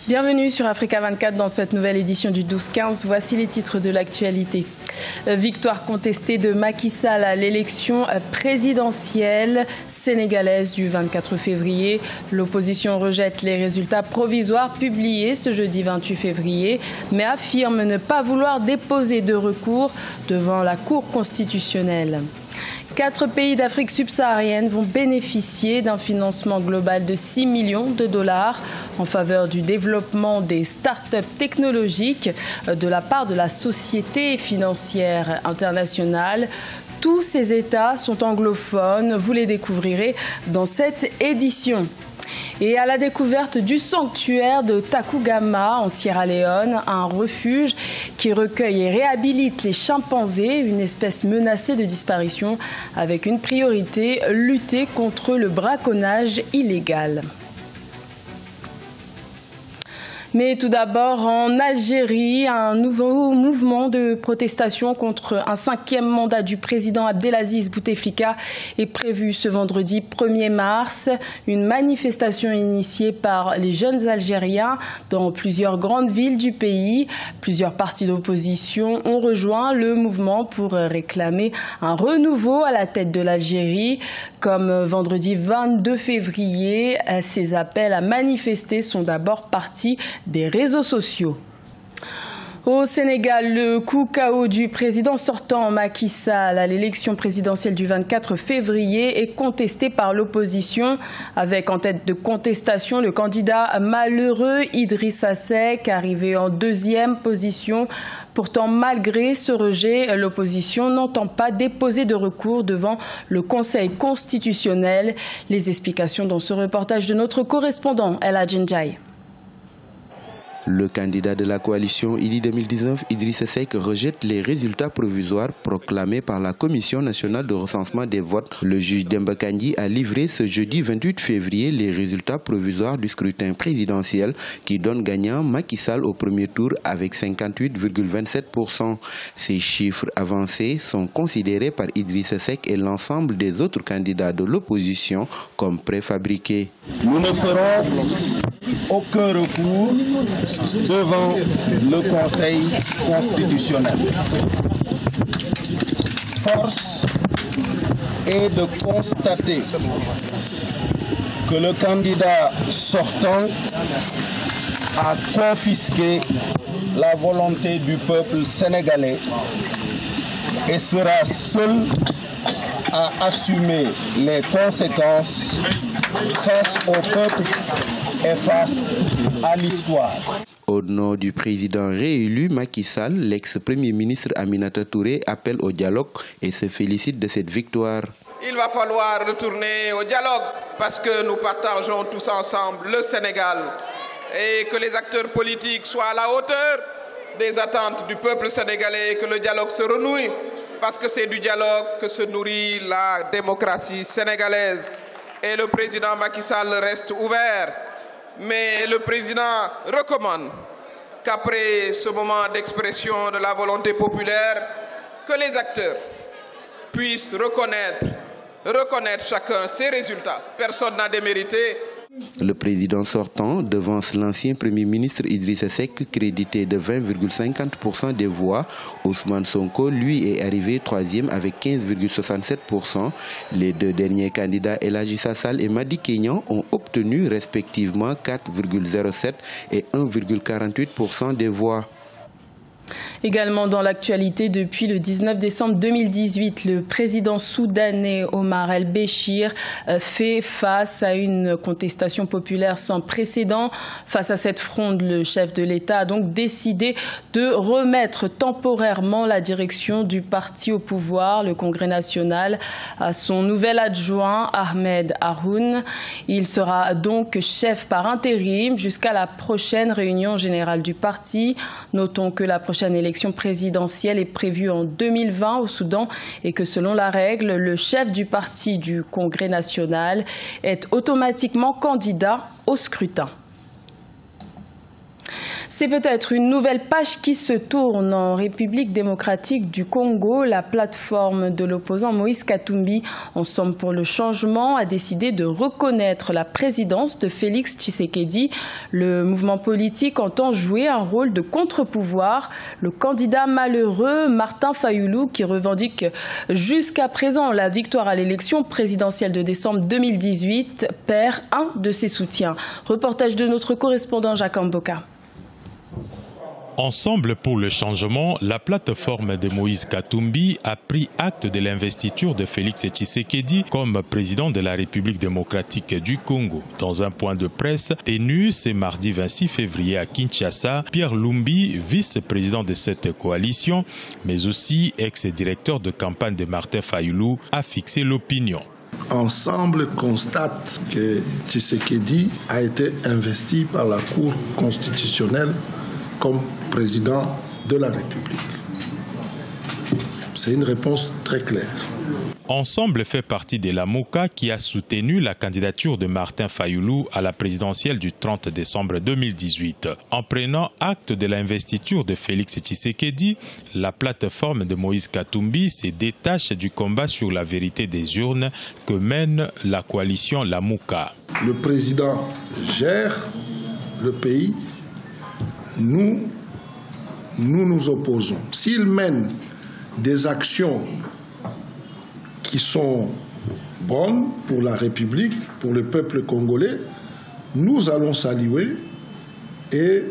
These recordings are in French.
Bienvenue sur Africa 24 dans cette nouvelle édition du 12-15. Voici les titres de l'actualité. Victoire contestée de Macky Sall à l'élection présidentielle sénégalaise du 24 février. L'opposition rejette les résultats provisoires publiés ce jeudi 28 février, mais affirme ne pas vouloir déposer de recours devant la Cour constitutionnelle. 4 pays d'Afrique subsaharienne vont bénéficier d'un financement global de 6 millions de dollars en faveur du développement des start-up technologiques de la part de la Société financière internationale. Tous ces États sont anglophones, vous les découvrirez dans cette édition. Et à la découverte du sanctuaire de Takugama en Sierra Leone, un refuge qui recueille et réhabilite les chimpanzés, une espèce menacée de disparition, avec une priorité, lutter contre le braconnage illégal. Mais tout d'abord, en Algérie, un nouveau mouvement de protestation contre un 5e mandat du président Abdelaziz Bouteflika est prévu ce vendredi 1er mars. Une manifestation initiée par les jeunes Algériens dans plusieurs grandes villes du pays. Plusieurs partis d'opposition ont rejoint le mouvement pour réclamer un renouveau à la tête de l'Algérie. Comme vendredi 22 février, ces appels à manifester sont d'abord partis des réseaux sociaux. Au Sénégal, le coup KO du président sortant Macky Sall à l'élection présidentielle du 24 février est contesté par l'opposition, avec en tête de contestation le candidat malheureux Idrissa Seck, arrivé en 2e position. Pourtant, malgré ce rejet, l'opposition n'entend pas déposer de recours devant le Conseil constitutionnel. Les explications dans ce reportage de notre correspondant El Hadji Ndiaye. Le candidat de la coalition IDI 2019, Idrissa Seck, rejette les résultats provisoires proclamés par la Commission nationale de recensement des votes. Le juge Demba Kandji a livré ce jeudi 28 février les résultats provisoires du scrutin présidentiel qui donne gagnant Macky Sall au premier tour avec 58,27%. Ces chiffres avancés sont considérés par Idrissa Seck et l'ensemble des autres candidats de l'opposition comme préfabriqués. Nous ne ferons aucun recours devant le Conseil constitutionnel. Force est de constater que le candidat sortant a confisqué la volonté du peuple sénégalais et sera seul à assumer les conséquences face au peuple et face à l'histoire. Au nom du président réélu Macky Sall, l'ex-premier ministre Aminata Touré appelle au dialogue et se félicite de cette victoire. Il va falloir retourner au dialogue parce que nous partageons tous ensemble le Sénégal et que les acteurs politiques soient à la hauteur des attentes du peuple sénégalais, que le dialogue se renoue parce que c'est du dialogue que se nourrit la démocratie sénégalaise. Et le président Macky Sall reste ouvert. Mais le président recommande qu'après ce moment d'expression de la volonté populaire, que les acteurs puissent reconnaître chacun ses résultats. Personne n'a démérité. Le président sortant devance l'ancien premier ministre Idrissa Seck, crédité de 20,50% des voix. Ousmane Sonko, lui, est arrivé 3e avec 15,67%. Les deux derniers candidats, El Hadji Sall et Madi Kenya, ont obtenu respectivement 4,07 et 1,48% des voix. Également dans l'actualité, depuis le 19 décembre 2018, le président soudanais Omar el-Béchir fait face à une contestation populaire sans précédent. Face à cette fronde, le chef de l'État a donc décidé de remettre temporairement la direction du parti au pouvoir, le Congrès national, à son nouvel adjoint Ahmed Haroun. Il sera donc chef par intérim jusqu'à la prochaine réunion générale du parti. Notons que la prochaine élection présidentielle est prévue en 2020 au Soudan et que selon la règle, le chef du parti du Congrès national est automatiquement candidat au scrutin. C'est peut-être une nouvelle page qui se tourne en République démocratique du Congo. La plateforme de l'opposant Moïse Katumbi, Ensemble pour le changement, a décidé de reconnaître la présidence de Félix Tshisekedi. Le mouvement politique entend jouer un rôle de contre-pouvoir. Le candidat malheureux Martin Fayulu, qui revendique jusqu'à présent la victoire à l'élection présidentielle de décembre 2018, perd un de ses soutiens. Reportage de notre correspondant Jacques Mboka. Ensemble pour le changement, la plateforme de Moïse Katumbi a pris acte de l'investiture de Félix Tshisekedi comme président de la République démocratique du Congo. Dans un point de presse tenu ce mardi 26 février à Kinshasa, Pierre Lumbi, vice-président de cette coalition, mais aussi ex-directeur de campagne de Martin Fayulu, a fixé l'opinion. Ensemble constate que Tshisekedi a été investi par la Cour constitutionnelle comme président de la République. C'est une réponse très claire. Ensemble fait partie de la MOCA qui a soutenu la candidature de Martin Fayulu à la présidentielle du 30 décembre 2018. En prenant acte de l'investiture de Félix Tshisekedi, la plateforme de Moïse Katumbi se détache du combat sur la vérité des urnes que mène la coalition La MOCA. Le président gère le pays. Nous nous opposons. S'il mène des actions qui sont bonnes pour la République, pour le peuple congolais, nous allons saluer et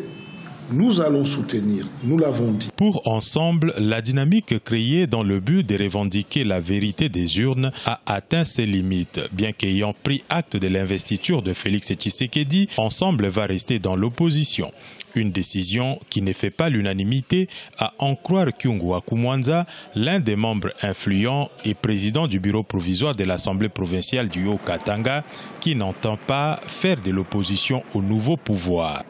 nous allons soutenir. Nous l'avons dit. Pour Ensemble, la dynamique créée dans le but de revendiquer la vérité des urnes a atteint ses limites. Bien qu'ayant pris acte de l'investiture de Félix Tshisekedi, Ensemble va rester dans l'opposition. Une décision qui ne fait pas l'unanimité, à en croire Kyungu Akumwanza, l'un des membres influents et président du bureau provisoire de l'Assemblée provinciale du Haut-Katanga, qui n'entend pas faire de l'opposition au nouveau pouvoir.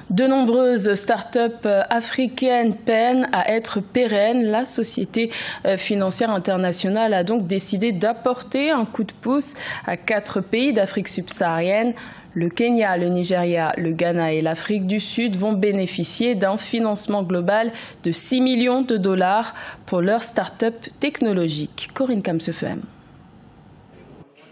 De nombreuses start-up africaines peinent à être pérennes. La Société financière internationale a donc décidé d'apporter un coup de pouce à 4 pays d'Afrique subsaharienne. Le Kenya, le Nigeria, le Ghana et l'Afrique du Sud vont bénéficier d'un financement global de 6 millions de dollars pour leurs start-up technologiques. Corinne Kamsefem.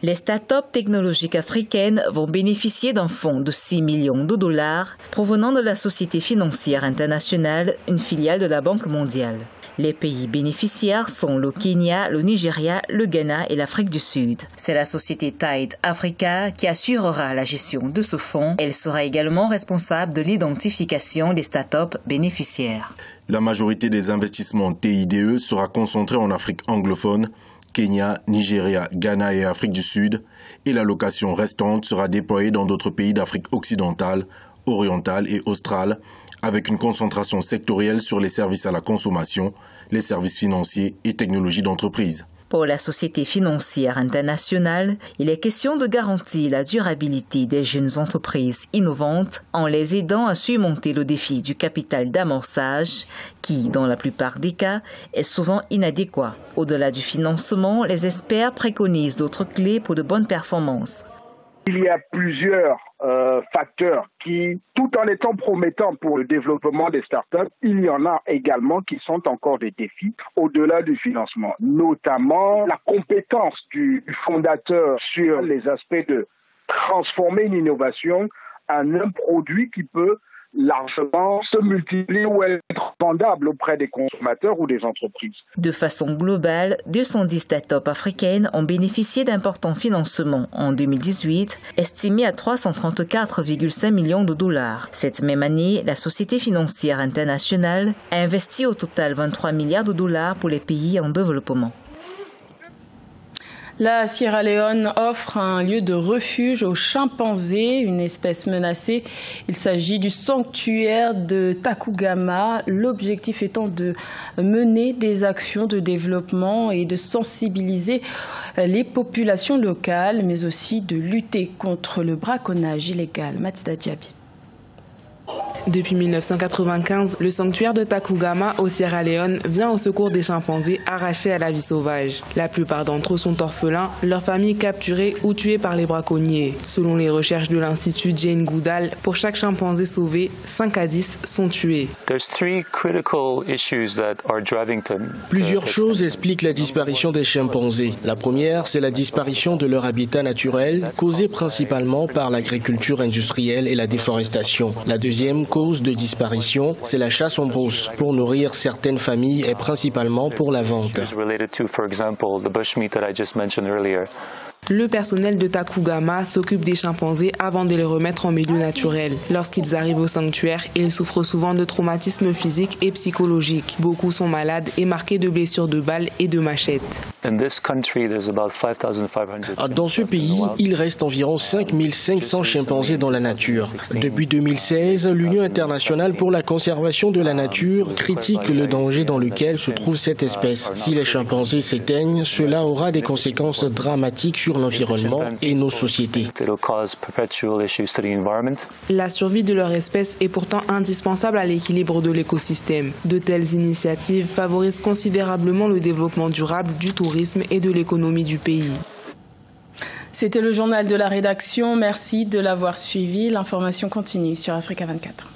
Les start-up technologiques africaines vont bénéficier d'un fonds de 6 millions de dollars provenant de la Société financière internationale, une filiale de la Banque mondiale. Les pays bénéficiaires sont le Kenya, le Nigeria, le Ghana et l'Afrique du Sud. C'est la société Tide Africa qui assurera la gestion de ce fonds. Elle sera également responsable de l'identification des start-up bénéficiaires. La majorité des investissements TIDE sera concentrée en Afrique anglophone, Kenya, Nigeria, Ghana et Afrique du Sud, et l'allocation restante sera déployée dans d'autres pays d'Afrique occidentale, orientale et australe, avec une concentration sectorielle sur les services à la consommation, les services financiers et technologies d'entreprise. Pour la Société financière internationale, il est question de garantir la durabilité des jeunes entreprises innovantes en les aidant à surmonter le défi du capital d'amorçage qui, dans la plupart des cas, est souvent inadéquat. Au-delà du financement, les experts préconisent d'autres clés pour de bonnes performances. Il y a plusieurs facteurs qui, tout en étant promettants pour le développement des startups, il y en a également qui sont encore des défis au-delà du financement, notamment la compétence du fondateur sur les aspects de transformer une innovation en un produit qui peut largement se multiplier ou être vendable auprès des consommateurs ou des entreprises. De façon globale, 210 start-up africaines ont bénéficié d'importants financements en 2018, estimés à 334,5 millions de dollars. Cette même année, la Société financière internationale a investi au total 23 milliards de dollars pour les pays en développement. La Sierra Leone offre un lieu de refuge aux chimpanzés, une espèce menacée. Il s'agit du sanctuaire de Takugama, l'objectif étant de mener des actions de développement et de sensibiliser les populations locales, mais aussi de lutter contre le braconnage illégal. Mathilda Diaby. Depuis 1995, le sanctuaire de Takugama au Sierra Leone vient au secours des chimpanzés arrachés à la vie sauvage. La plupart d'entre eux sont orphelins, leurs familles capturées ou tuées par les braconniers. Selon les recherches de l'Institut Jane Goodall, pour chaque chimpanzé sauvé, 5 à 10 sont tués. Plusieurs choses expliquent la disparition des chimpanzés. La première, c'est la disparition de leur habitat naturel, causée principalement par l'agriculture industrielle et la déforestation. La deuxième cause de disparition, c'est la chasse en brousse, pour nourrir certaines familles et principalement pour la vente. Le personnel de Takugama s'occupe des chimpanzés avant de les remettre en milieu naturel. Lorsqu'ils arrivent au sanctuaire, ils souffrent souvent de traumatismes physiques et psychologiques. Beaucoup sont malades et marqués de blessures de balles et de machettes. Dans ce pays, il reste environ 5500 chimpanzés dans la nature. Depuis 2016, l'Union internationale pour la conservation de la nature critique le danger dans lequel se trouve cette espèce. Si les chimpanzés s'éteignent, cela aura des conséquences dramatiques sur l'environnement et nos sociétés. La survie de leur espèce est pourtant indispensable à l'équilibre de l'écosystème. De telles initiatives favorisent considérablement le développement durable du tourisme et de l'économie du pays. C'était le journal de la rédaction. Merci de l'avoir suivi. L'information continue sur Africa 24.